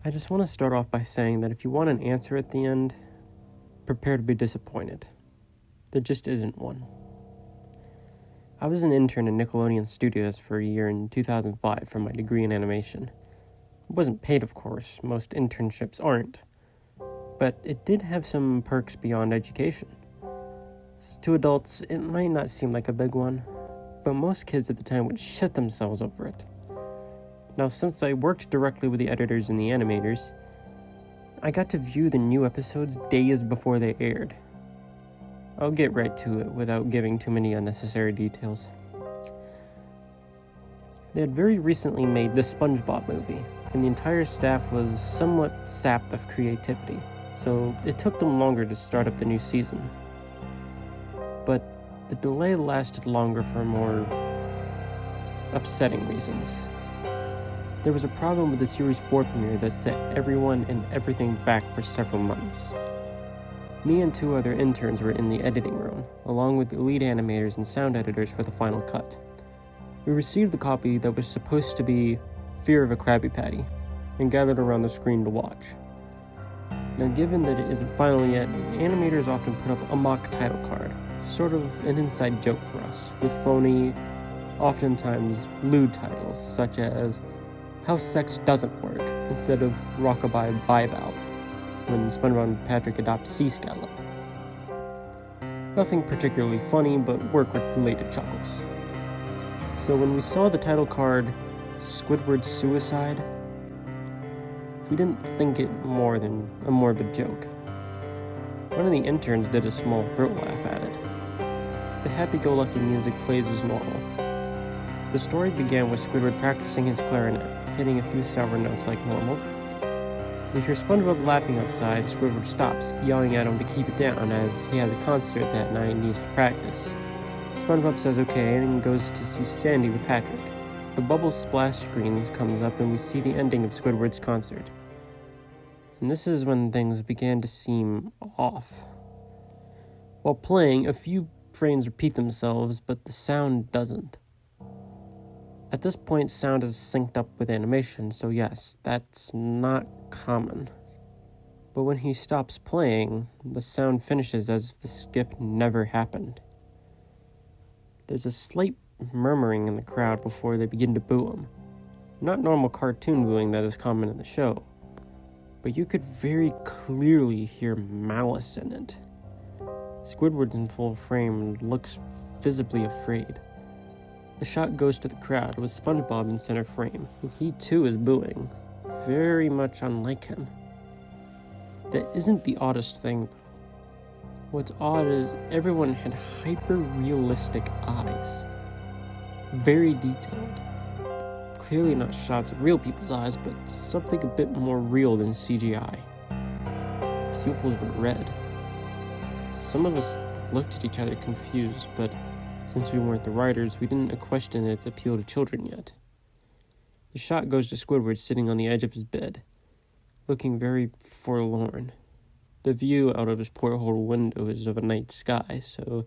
I just want to start off by saying that if you want an answer at the end, prepare to be disappointed. There just isn't one. I was an intern in Nickelodeon Studios for a year in 2005 for my degree in animation. It wasn't paid, of course, most internships aren't, but it did have some perks beyond education. To adults, it might not seem like a big one, but most kids at the time would shit themselves over it. Now, since I worked directly with the editors and the animators, I got to view the new episodes days before they aired. I'll get right to it without giving too many unnecessary details. They had very recently made the SpongeBob movie, and the entire staff was somewhat sapped of creativity, so it took them longer to start up the new season. But the delay lasted longer for more upsetting reasons. There was a problem with the Series 4 premiere that set everyone and everything back for several months. Me and 2 other interns were in the editing room, along with the lead animators and sound editors for the final cut. We received the copy that was supposed to be Fear of a Krabby Patty, and gathered around the screen to watch. Now, given that it isn't final yet, animators often put up a mock title card, sort of an inside joke for us, with phony, oftentimes lewd titles, such as How Sex Doesn't Work, instead of Rockabye Bival, when SpongeBob and Patrick adopt a sea scallop. Nothing particularly funny, but work-related chuckles. So when we saw the title card, Squidward's Suicide, we didn't think it more than a morbid joke. One of the interns did a small throat laugh at it. The happy-go-lucky music plays as normal. The story began with Squidward practicing his clarinet, hitting a few sour notes like normal. We hear SpongeBob laughing outside. Squidward stops, yelling at him to keep it down as he has a concert that night and needs to practice. SpongeBob says okay and goes to see Sandy with Patrick. The bubble splash screen comes up and we see the ending of Squidward's concert. And this is when things began to seem off. While playing, a few frames repeat themselves, but the sound doesn't. At this point, sound is synced up with animation, so yes, that's not common. But when he stops playing, the sound finishes as if the skip never happened. There's a slight murmuring in the crowd before they begin to boo him. Not normal cartoon booing that is common in the show, but you could very clearly hear malice in it. Squidward in full frame looks visibly afraid. The shot goes to the crowd with SpongeBob in center frame, and he too is booing, very much unlike him. That isn't the oddest thing, though. What's odd is everyone had hyper-realistic eyes. Very detailed. Clearly not shots of real people's eyes, but something a bit more real than CGI. Pupils were red. Some of us looked at each other confused, but since we weren't the writers, we didn't question its appeal to children yet. The shot goes to Squidward sitting on the edge of his bed, looking very forlorn. The view out of his porthole window is of a night sky, so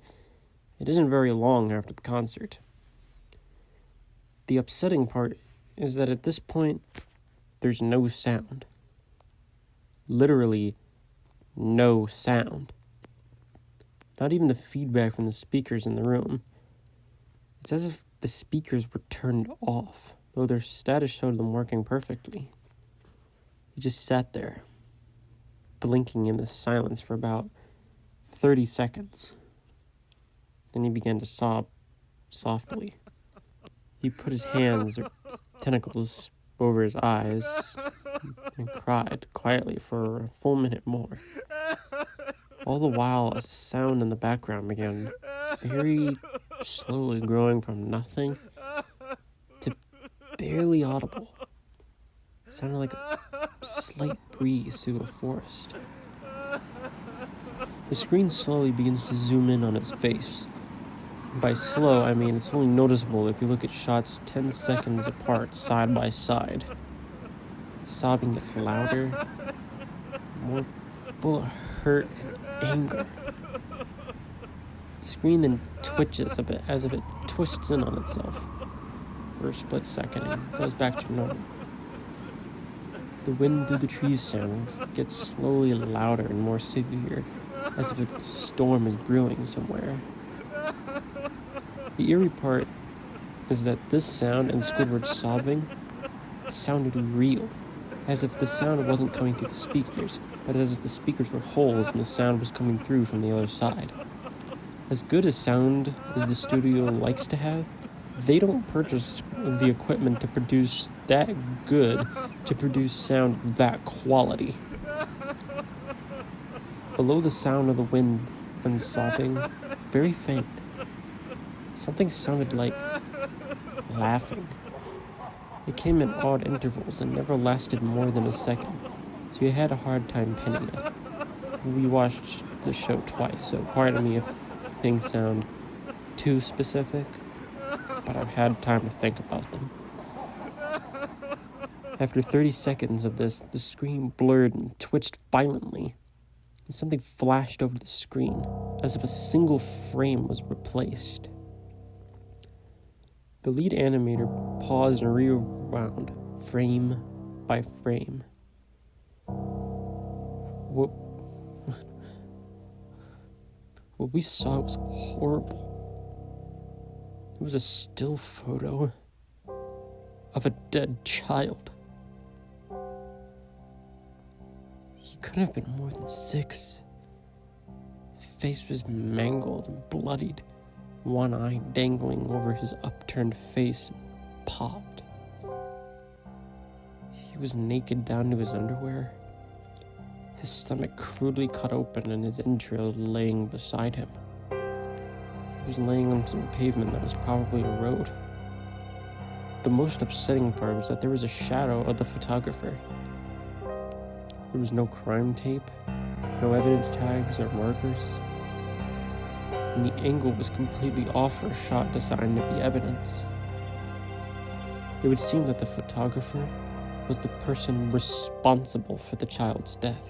it isn't very long after the concert. The upsetting part is that at this point, there's no sound. Literally, no sound. Not even the feedback from the speakers in the room. It's as if the speakers were turned off, though their status showed them working perfectly. He just sat there, blinking in the silence for about 30 seconds. Then he began to sob softly. He put his hands or tentacles over his eyes and cried quietly for a full minute more. All the while, a sound in the background began very slowly growing from nothing to barely audible. It sounded like a slight breeze through a forest. The screen slowly begins to zoom in on his face. By slow, I mean it's only noticeable if you look at shots 10 seconds apart, side by side. The sobbing gets louder, more full of hurt and anger. The screen then twitches a bit, as if it twists in on itself for a split second and goes back to normal. The wind through the trees sound gets slowly louder and more severe, as if a storm is brewing somewhere. The eerie part is that this sound and Squidward's sobbing sounded real, as if the sound wasn't coming through the speakers, but as if the speakers were holes and the sound was coming through from the other side. As good a sound as the studio likes to have, they don't purchase the equipment to produce that good, to produce sound of that quality. Below the sound of the wind and sobbing, very faint, something sounded like laughing. It came in odd intervals and never lasted more than a second, so you had a hard time pinning it. We watched the show twice, so pardon me if things sound too specific, but I've had time to think about them. After 30 seconds of this, the screen blurred and twitched violently, and something flashed over the screen, as if a single frame was replaced. The lead animator paused and rewound, frame by frame. What we saw was horrible. It was a still photo of a dead child. He couldn't have been more than 6. His face was mangled and bloodied. One eye dangling over his upturned face popped. He was naked down to his underwear, his stomach crudely cut open and his entrails laying beside him. He was laying on some pavement that was probably a road. The most upsetting part was that there was a shadow of the photographer. There was no crime tape, no evidence tags or markers, and the angle was completely off for a shot designed to be evidence. It would seem that the photographer was the person responsible for the child's death.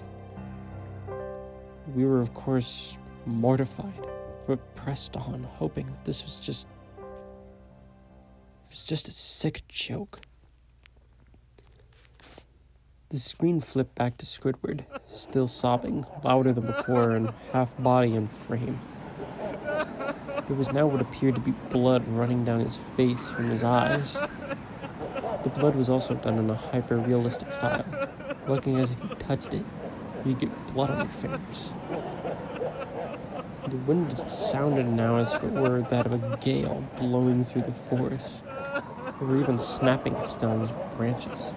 We were, of course, mortified, but pressed on, hoping that this was just a sick joke. The screen flipped back to Squidward, still sobbing, louder than before and half body and frame. There was now what appeared to be blood running down his face from his eyes. The blood was also done in a hyper-realistic style, looking as if you touched it, you'd get blood on your fingers. The wind sounded now as if it were that of a gale blowing through the forest. There were even snapping sounds with branches.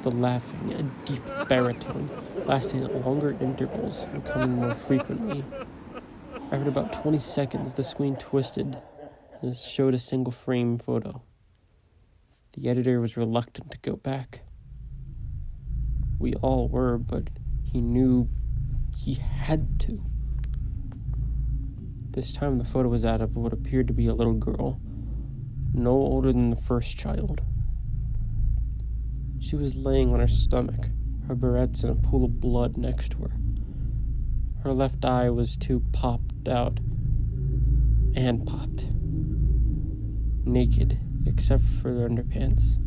The laughing, a deep baritone, lasting at longer intervals and coming more frequently. After about 20 seconds, the screen twisted and showed a single frame photo. The editor was reluctant to go back. We all were, but he knew he had to. This time the photo was that of what appeared to be a little girl, no older than the first child. She was laying on her stomach, her barrettes in a pool of blood next to her. Her left eye was too popped out and popped. Naked, except for her underpants.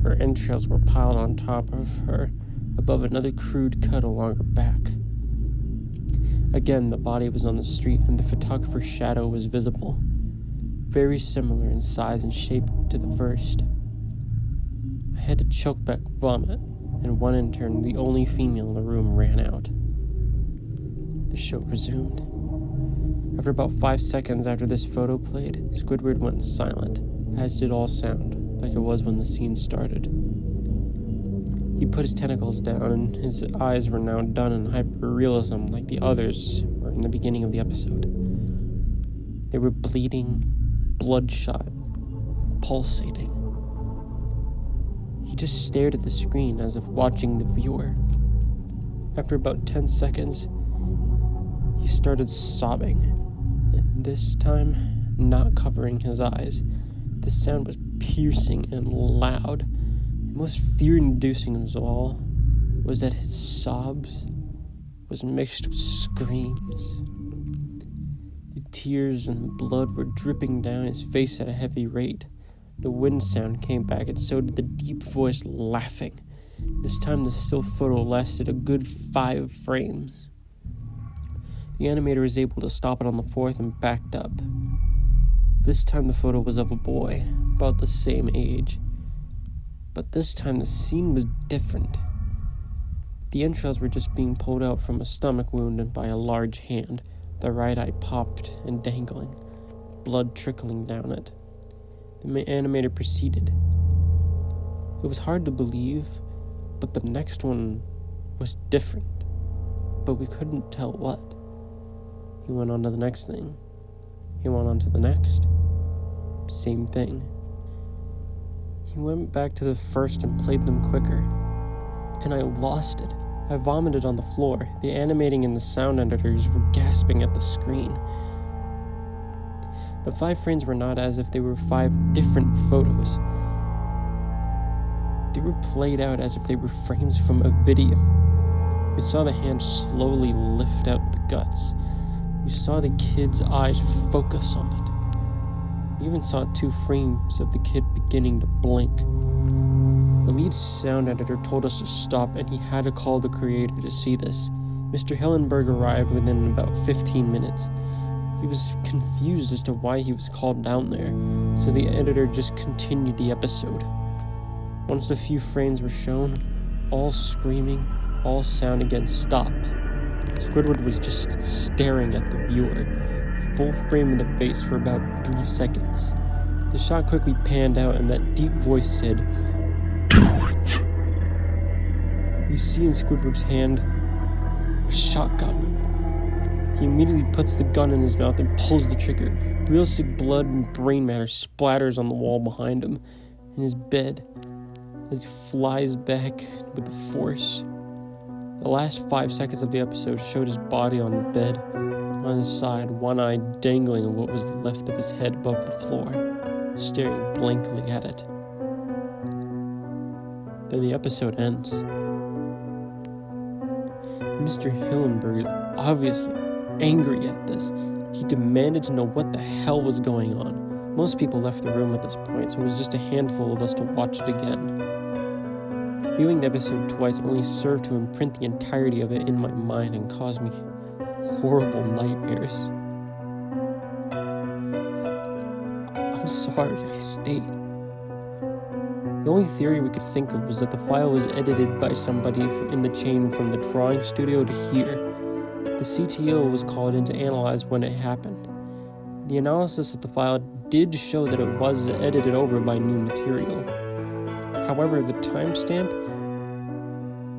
Her entrails were piled on top of her, above another crude cut along her back. Again, the body was on the street, and the photographer's shadow was visible, very similar in size and shape to the first. I had to choke back vomit, and one intern, the only female in the room, ran out. The show resumed. After about 5 seconds after this photo played, Squidward went silent, as did all sound, like it was when the scene started. He put his tentacles down, and his eyes were now done in hyper-realism like the others were in the beginning of the episode. They were bleeding, bloodshot, pulsating. He just stared at the screen as if watching the viewer. After about 10 seconds, he started sobbing, and this time not covering his eyes. The sound was piercing and loud. The most fear-inducing of all was that his sobs was mixed with screams. The tears and blood were dripping down his face at a heavy rate. The wind sound came back, and so did the deep voice laughing, This time the still photo lasted a good 5 frames. The animator was able to stop it on the 4th and backed up. This time the photo was of a boy, about the same age. But this time the scene was different. The entrails were just being pulled out from a stomach wound by a large hand, the right eye popped and dangling, blood trickling down it. The animator proceeded. It was hard to believe, but the next one was different. But we couldn't tell what. He went on to the next thing. He went on to the next. Same thing. He went back to the first and played them quicker. And I lost it. I vomited on the floor. The animating and the sound editors were gasping at the screen. The 5 frames were not as if they were 5 different photos. They were played out as if they were frames from a video. We saw the hand slowly lift out the guts. We saw the kid's eyes focus on it. We even saw 2 frames of the kid beginning to blink. The lead sound editor told us to stop, and he had to call the creator to see this. Mr. Hillenberg arrived within about 15 minutes. He was confused as to why he was called down there, so the editor just continued the episode. Once the few frames were shown, all screaming, all sound again stopped. Squidward was just staring at the viewer, full frame in the face for about 3 seconds. The shot quickly panned out and that deep voice said, "Do it!" We see in Squidward's hand a shotgun. He immediately puts the gun in his mouth and pulls the trigger. Realistic blood and brain matter splatters on the wall behind him, in his bed, as he flies back with the force. The last 5 seconds of the episode showed his body on the bed, on his side, one eye dangling on what was left of his head above the floor, staring blankly at it. Then the episode ends. Mr. Hillenberg is obviously angry at this. He demanded to know what the hell was going on. Most people left the room at this point, so it was just a handful of us to watch it again. Viewing the episode twice only served to imprint the entirety of it in my mind and cause me horrible nightmares. I'm sorry I stayed. The only theory we could think of was that the file was edited by somebody in the chain from the drawing studio to here. The CTO was called in to analyze when it happened. The analysis of the file did show that it was edited over by new material. However, the timestamp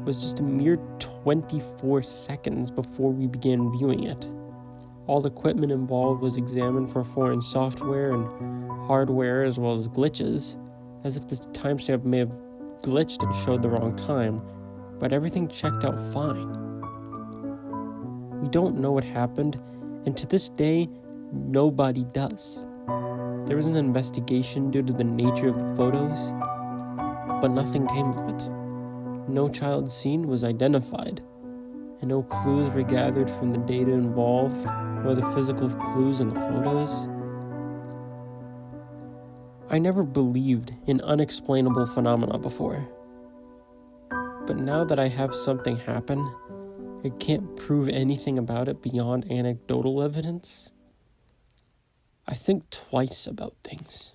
was just a mere 24 seconds before we began viewing it. All equipment involved was examined for foreign software and hardware as well as glitches, as if the timestamp may have glitched and showed the wrong time, but everything checked out fine. We don't know what happened, and to this day, nobody does. There was an investigation due to the nature of the photos, but nothing came of it. No child scene was identified, and no clues were gathered from the data involved, or the physical clues in the photos. I never believed in unexplainable phenomena before. But now that I have something happen, I can't prove anything about it beyond anecdotal evidence. I think twice about things.